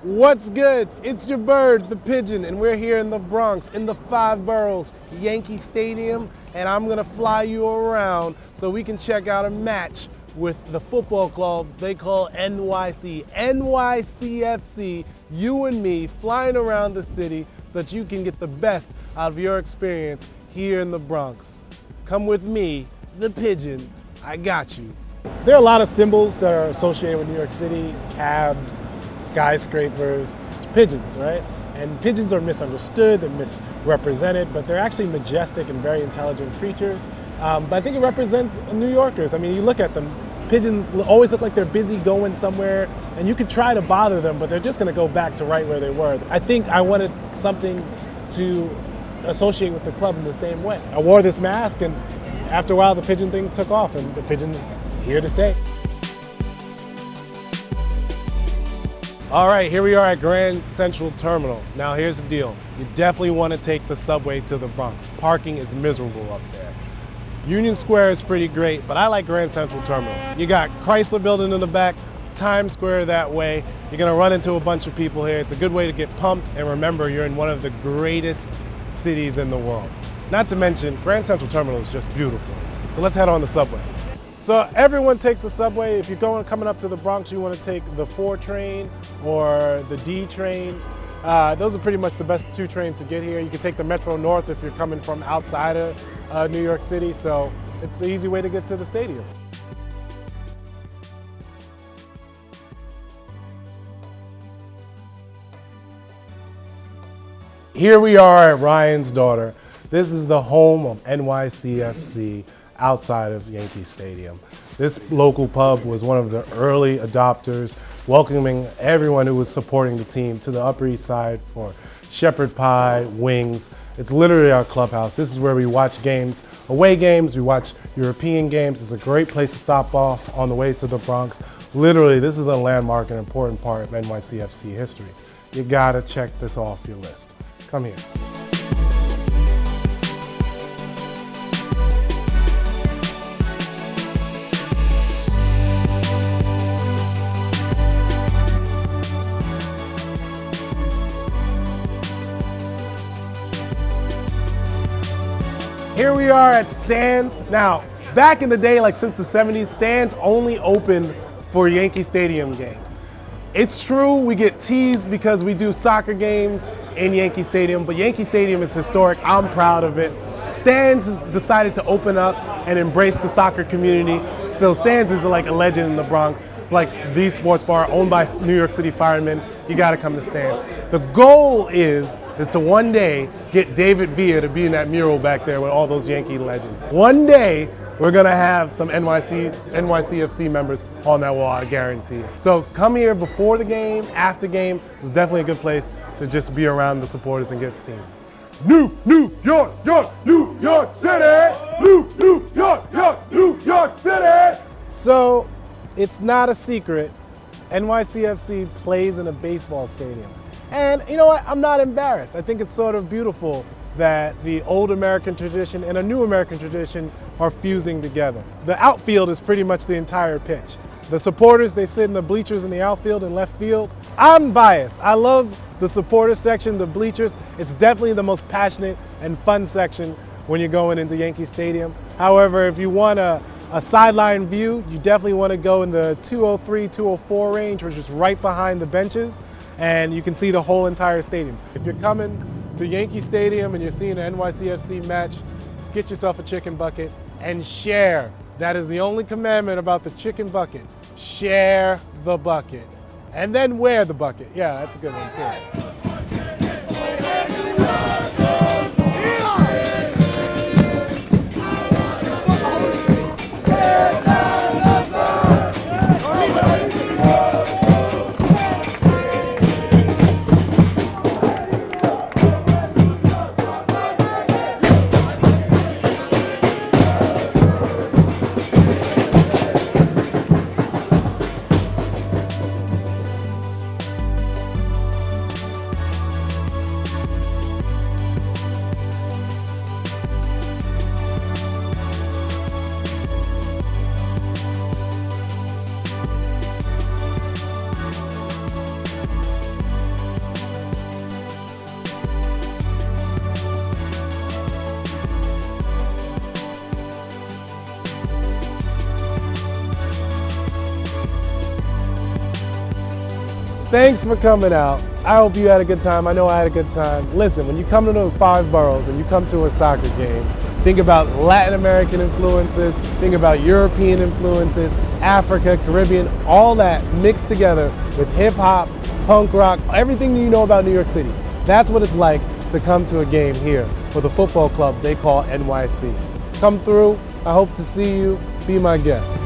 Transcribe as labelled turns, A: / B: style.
A: What's good? It's your bird, the pigeon, and we're here in the Bronx, in the 5 boroughs, Yankee Stadium, and I'm gonna fly you around so we can check out a match with the football club they call NYC, NYCFC, you and me flying around the city so that you can get the best out of your experience here in the Bronx. Come with me, the pigeon, I got you. There are a lot of symbols that are associated with New York City, cabs, skyscrapers, it's pigeons, right? And pigeons are misunderstood, they're misrepresented, but they're actually majestic and very intelligent creatures. But I think it represents New Yorkers. I mean, you look at them, pigeons always look like they're busy going somewhere, and you could try to bother them, but they're just gonna go back to right where they were. I think I wanted something to associate with the club in the same way. I wore this mask, and after a while, the pigeon thing took off, and the pigeon's here to stay. All right, here we are at Grand Central Terminal. Now here's the deal. You definitely want to take the subway to the Bronx. Parking is miserable up there. Union Square is pretty great, but I like Grand Central Terminal. You got Chrysler Building in the back, Times Square that way. You're gonna run into a bunch of people here. It's a good way to get pumped, and remember, you're in one of the greatest cities in the world. Not to mention, Grand Central Terminal is just beautiful. So let's head on the subway. So everyone takes the subway. If you're coming up to the Bronx, you want to take the 4 train or the D train. Those are pretty much the best 2 trains to get here. You can take the Metro North if you're coming from outside of New York City. So it's an easy way to get to the stadium. Here we are at Ryan's Daughter. This is the home of NYCFC. Outside of Yankee Stadium. This local pub was one of the early adopters, welcoming everyone who was supporting the team to the Upper East Side for shepherd pie, wings. It's literally our clubhouse. This is where we watch games, away games, we watch European games. It's a great place to stop off on the way to the Bronx. Literally, this is a landmark and important part of NYCFC history. You gotta check this off your list. Come here. Here we are at Stands. Now, back in the day, like since the 70s, Stands only opened for Yankee Stadium games. It's true, we get teased because we do soccer games in Yankee Stadium, but Yankee Stadium is historic. I'm proud of it. Stands has decided to open up and embrace the soccer community. So Stands is like a legend in the Bronx. It's like the sports bar owned by New York City firemen. You gotta come to Stands. The goal is to one day get David Villa to be in that mural back there with all those Yankee legends. One day, we're gonna have some NYCFC members on that wall, I guarantee. So come here before the game, after game. It's definitely a good place to just be around the supporters and get seen. New York, New York City! New York City! So, it's not a secret, NYCFC plays in a baseball stadium. And you know what, I'm not embarrassed. I think it's sort of beautiful that the old American tradition and a new American tradition are fusing together. The outfield is pretty much the entire pitch. The supporters, they sit in the bleachers in the outfield and left field. I'm biased. I love the supporter section, the bleachers. It's definitely the most passionate and fun section when you're going into Yankee Stadium. However, if you want a sideline view, you definitely want to go in the 203, 204 range, which is right behind the benches, and you can see the whole entire stadium. If you're coming to Yankee Stadium and you're seeing an NYCFC match, get yourself a chicken bucket and share. That is the only commandment about the chicken bucket. Share the bucket. And then wear the bucket. Yeah, that's a good one too. Thanks for coming out. I hope you had a good time. I know I had a good time. Listen, when you come to the 5 boroughs and you come to a soccer game, think about Latin American influences, think about European influences, Africa, Caribbean, all that mixed together with hip hop, punk rock, everything you know about New York City. That's what it's like to come to a game here for the football club they call NYC. Come through. I hope to see you. Be my guest.